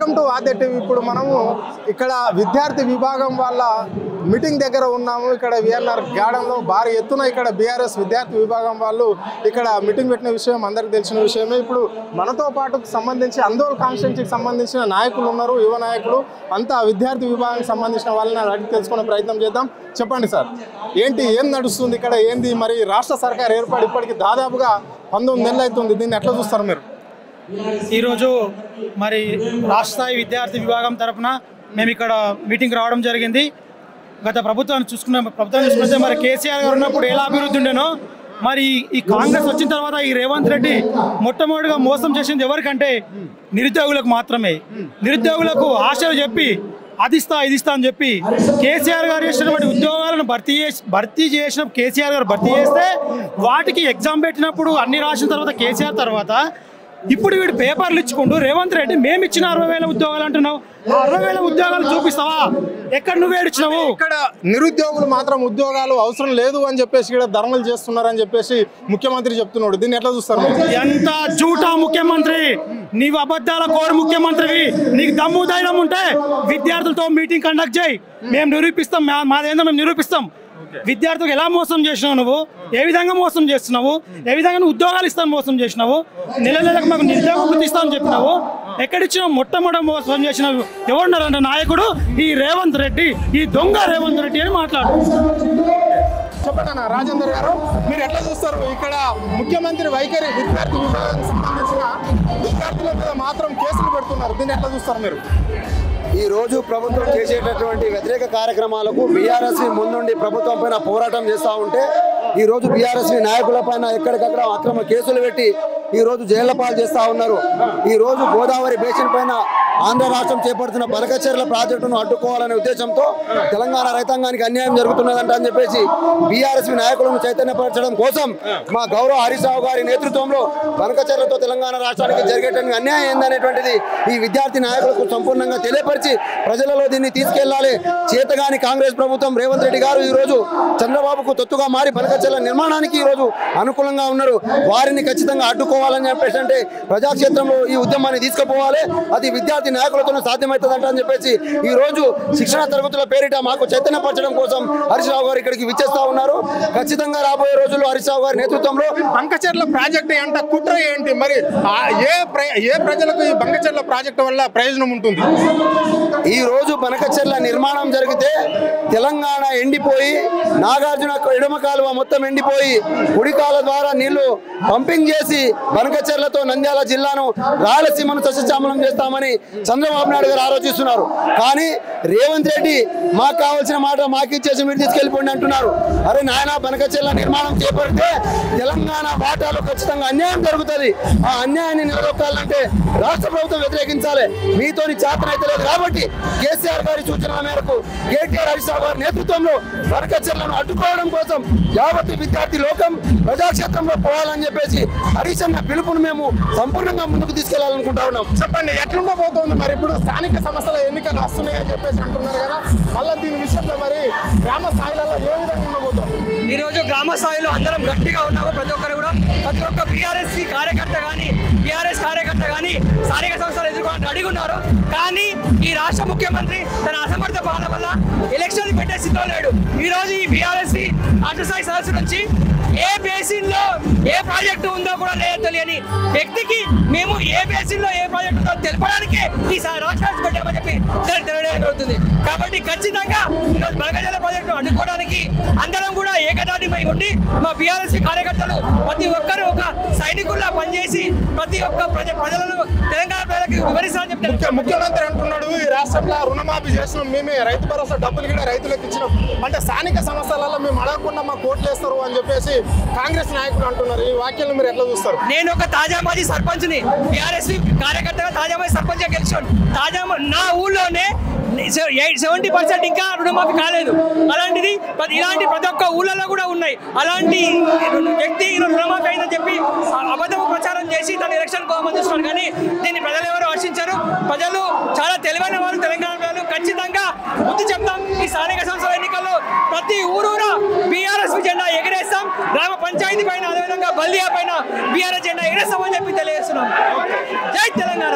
Welcome to Aadya TV. ఇప్పుడు మనము ఇక్కడ విద్యార్థి విభాగం వాళ్ళ మీటింగ్ దగ్గర ఉన్నాము. ఇక్కడ విఎన్ఆర్ గార్డెన్లో భారీ ఎత్తున ఇక్కడ బీఆర్ఎస్ విద్యార్థి విభాగం వాళ్ళు ఇక్కడ మీటింగ్ పెట్టిన విషయం అందరికీ తెలిసిన విషయమే. ఇప్పుడు మనతో పాటు సంబంధించి ఆందోళన కాన్స్టిట్యున్సీకి సంబంధించిన నాయకులు ఉన్నారు, యువ నాయకులు అంతా విద్యార్థి విభాగానికి సంబంధించిన వాళ్ళని అడిగి తెలుసుకునే ప్రయత్నం చేద్దాం. చెప్పండి సార్, ఏం నడుస్తుంది ఇక్కడ, ఏంది మరి రాష్ట్ర సర్కార్ ఏర్పాటు ఇప్పటికి దాదాపుగా 19 నెలలు అవుతుంది, దీన్ని ఎట్లా చూస్తారు మీరు? ఈరోజు మరి రాష్ట్ర స్థాయి విద్యార్థి విభాగం తరఫున మేము ఇక్కడ మీటింగ్ రావడం జరిగింది. గత ప్రభుత్వాన్ని చూసుకుంటే మరి కేసీఆర్ గారు ఉన్నప్పుడు ఎలా అభివృద్ధి ఉండేనో మరి ఈ కాంగ్రెస్ వచ్చిన తర్వాత ఈ రేవంత్ రెడ్డి మొట్టమొదటిగా మోసం చేసింది ఎవరికంటే నిరుద్యోగులకు మాత్రమే. నిరుద్యోగులకు ఆశలు చెప్పి అదిస్తా ఇదిస్తా అని చెప్పి కేసీఆర్ గారు చేసినటువంటి ఉద్యోగాలను భర్తీ చేసిన కేసీఆర్ గారు భర్తీ చేస్తే వాటికి ఎగ్జామ్ పెట్టినప్పుడు అన్ని రాసిన తర్వాత కేసీఆర్ తర్వాత ఇప్పుడు వీడు పేపర్లు ఇచ్చుకుంటూ రేవంత్ రెడ్డి మేము ఇచ్చిన 60,000 ఉద్యోగాలు అంటున్నావు. 60,000 ఉద్యోగాలు చూపిస్తావా? ఎక్కడ నువ్వు ఏడిచ్చినావు? ఇక్కడ నిరుద్యోగులు మాత్రం ఉద్యోగాలు అవసరం లేదు అని చెప్పేసి ఇక్కడ ధర్మలు చేస్తున్నారని చెప్పేసి ముఖ్యమంత్రి చెప్తున్నాడు. దీన్ని ఎట్లా చూస్తారు? ఎంత జూటా ముఖ్యమంత్రి, నీవు అబద్ధాల కోరు ముఖ్యమంత్రివి. నీకు దమ్ము ధైర్యం ఉంటే విద్యార్థులతో మీటింగ్ కండక్ట్ చేయి, మేము నిరూపిస్తాం, మాదేందో మేము నిరూపిస్తాం. విద్యార్థులకు ఎలా మోసం చేసినావు నువ్వు, ఏ విధంగా మోసం చేస్తున్నావు, ఏ విధంగా ఉద్యోగాలు ఇస్తాను మోసం చేసినావు, నెలకు మాకు నిరుద్యోగ వృత్తి ఇస్తామని చెప్పినావు. ఎక్కడిచ్చినావు? మొట్టమొదటి మోసం చేసినావు ఎవరున్నారంటే నాయకుడు ఈ రేవంత్ రెడ్డి, ఈ దొంగ రేవంత్ రెడ్డి అని మాట్లాడు. చెప్పండి అన్న రాజేందర్ గారు, మీరు ఎట్లా చూస్తారు ఇక్కడ ముఖ్యమంత్రి వైఖరి? విద్యార్థి విభాగానికి సంబంధించిన విద్యార్థుల మీద మాత్రం కేసులు పెడుతున్నారు, దీన్ని ఎట్లా చూస్తారు మీరు? ఈ రోజు ప్రభుత్వం చేసేటటువంటి వ్యతిరేక కార్యక్రమాలకు బీఆర్ఎస్వి ముందుండి ప్రభుత్వం పైన పోరాటం చేస్తూ ఉంటే ఈ రోజు బీఆర్ఎస్వి నాయకుల పైన ఎక్కడికక్కడ అక్రమ కేసులు పెట్టి ఈ రోజు జైళ్ల పాలు చేస్తూ ఉన్నారు. ఈ రోజు గోదావరి బేసిన్ పైన ఆంధ్ర రాష్ట్రం చేపడుతున్న బనకచెర్ల ప్రాజెక్టును అడ్డుకోవాలనే ఉద్దేశంతో తెలంగాణ రైతాంగానికి అన్యాయం జరుగుతున్నదంట అని చెప్పేసి బీఆర్ఎస్వి నాయకులను చైతన్యపరచడం కోసం మా గౌరవ హరీష్ రావు గారి నేతృత్వంలో బనకచెర్లతో తెలంగాణ రాష్ట్రానికి జరిగేటువంటి అన్యాయం ఏందనేటువంటిది ఈ విద్యార్థి నాయకులకు సంపూర్ణంగా తెలియపరిచి ప్రజలలో దీన్ని తీసుకెళ్లాలి. చేతగాని కాంగ్రెస్ ప్రభుత్వం రేవంత్ రెడ్డి గారు ఈ రోజు చంద్రబాబుకు తొత్తుగా మారి బనకచెర్ల నిర్మాణానికి ఈ రోజు అనుకూలంగా ఉన్నారు. వారిని ఖచ్చితంగా అడ్డుకోవాలని చెప్పేసి అంటే ప్రజాక్షేత్రంలో ఈ ఉద్యమాన్ని తీసుకుపోవాలి. అది విద్యార్థి నాయకులతో సాధ్యమవుతుందంట అని చెప్పేసి ఈ రోజు శిక్షణ తరగతుల పేరిట మాకు చైతన్యపరచడం కోసం హరీష్ రావు గారు ఇక్కడికి విచ్చేస్తా ఉన్నారు. ఖచ్చితంగా రాబోయే రోజుల్లో హరీష్ రావు గారి నేతృత్వంలో బంకచెర్ల ప్రాజెక్టు ఏంట, కుట్ర ఏంటి, మరి ఏ ప్రజలకు ఈ బంకచెర్ల ప్రాజెక్టు వల్ల ప్రయోజనం ఉంటుంది? ఈ రోజు బనకచెర్ల నిర్మాణం జరిగితే తెలంగాణ ఎండిపోయి నాగార్జున ఎడమ కాలువ మొత్తం ఎండిపోయి కుడికాల ద్వారా నీళ్లు పంపింగ్ చేసి బనకచెర్లతో నంద్యాల జిల్లాను రాయలసీమను సస్యశ్యామలం చేస్తామని చంద్రబాబు నాయుడు గారు ఆలోచిస్తున్నారు. కానీ రేవంత్ రెడ్డి మాకు కావాల్సిన మాట మాకు ఇచ్చేసి మీరు తీసుకెళ్ళిపోండి అంటున్నారు. అరే నాయన, బనకచెర్ల నిర్మాణం చేపడితే తెలంగాణ వాటాలో ఖచ్చితంగా అన్యాయం జరుగుతుంది. ఆ అన్యాయాన్ని నిలదొక్కాలంటే రాష్ట్ర ప్రభుత్వం వ్యతిరేకించాలి. మీతోని చేతనైతే లేదు కాబట్టి కేసీఆర్ గారి సూచనల మేరకు కేటీఆర్ హరీష్ రావు గారి నేతృత్వంలో బనకచెర్లను అడ్డుకోవడం కోసం యావత్ విద్యార్థి లోకం ప్రజాక్షేత్రంలో పోవాలని చెప్పేసి హరీష్ అన్న పిలుపును మేము సంపూర్ణంగా ముందుకు తీసుకెళ్లాలనుకుంటా ఉన్నాం. చెప్పండి, ఎట్లుండబోతోంది మరి? ఇప్పుడు స్థానిక సంస్థల ఎన్నికలు వస్తున్నాయని చెప్పేసి అంటున్నారు కదా, మళ్ళీ దీని విషయంలో మరి గ్రామ స్థాయిలలో ఏ విధంగా ఉండబోతోంది? ఈ రోజు గ్రామ స్థాయిలో అందరం గట్టిగా ఉన్నాము. ప్రతి ఒక్కరు కూడా, ప్రతి ఒక్క బీఆర్ఎస్ కార్యకర్త కానీ స్థానిక సంస్థలు ఎదుర్కోవడానికి రెడీగా ఉన్నారు. కానీ ఈ రాష్ట్ర ముఖ్యమంత్రి తన అసమర్థ పాలన వల్ల ఎలక్షన్ పెట్టే స్థితిలో లేడు. ఈ రోజు ఈ బీఆర్ఎస్ రాష్ట్రస్థాయి సదస్సు నుంచి ఏ బేసిన్ లో ఏ ప్రాజెక్టు ఉందో కూడా లేదో తెలియని వ్యక్తికి మేము ఏ బేసిన్ లో ఏ ప్రాజెక్టు ఉందో తెలపడానికి ఈ రాష్ట్రాన్ని పెట్టామని చెప్పి తెలియజేయబడుతుంది. కాబట్టి ఖచ్చితంగా ఈరోజు బనకచెర్ల ప్రాజెక్టు అడ్డుకోవడానికి అందరం కూడా ఏకదాటిపై ఉండి మా బీఆర్ఎస్ కార్యకర్తలు ప్రతి ఒక్కరు ఒక సైనికుల్లా పనిచేసి ప్రతి ఒక్క ప్రజలను తెలంగాణ ప్రజలకు వివరిస్తామని చెప్తే ముఖ్యమంత్రి అంటున్నాడు ఈ రాష్ట్రంలో రుణమాఫీ చేసినాం, మేమే రైతు భరోసా డబ్బులు కూడా రైతులకు ఇచ్చినాం అంటే స్థానిక సంస్థలలో మేము అడగకుండా మా కోట్లు వేస్తారు అని చెప్పేసి కాంగ్రెస్ నాయకులు అంటున్నారు. ఈ వాక్యాలను మీరు ఎట్లా చూస్తారు? నేను ఒక తాజా మాజీ సర్పంచ్ని, బీఆర్ఎస్ కార్యకర్తగా తాజా మాజీ సర్పంచ్గా గెలిచాను. నా ఊళ్ళోనే 70% ఇంకా రుణమాఫీ కాలేదు. అలాంటిది ఇలాంటి ప్రతి ఒక్క ఊళ్ళలో కూడా ఉన్నాయి. అలాంటి వ్యక్తి రుణమాఫీ అయిందని చెప్పి అబద్ధము ప్రచారం చేసి తన ఎలక్షన్ కోమని చూస్తున్నారు. కానీ దీన్ని ప్రజలు ఎవరు హర్షించారు. ప్రజలు చాలా తెలివైన వారు, తెలంగాణ ప్రజలు. ఖచ్చితంగా బుద్ధి చెప్తాం. ఈ స్థానిక సంస్థల ఎన్నికల్లో ప్రతి ఊరూరా బీఆర్ఎస్ జెండా ఎగరేస్తాం. గ్రామ పంచాయతీ పైన, అదేవిధంగా బల్దియా పైన బీఆర్ఎస్ జెండా ఎగరేస్తామని చెప్పి తెలియజేస్తున్నాం. జై తెలంగాణ.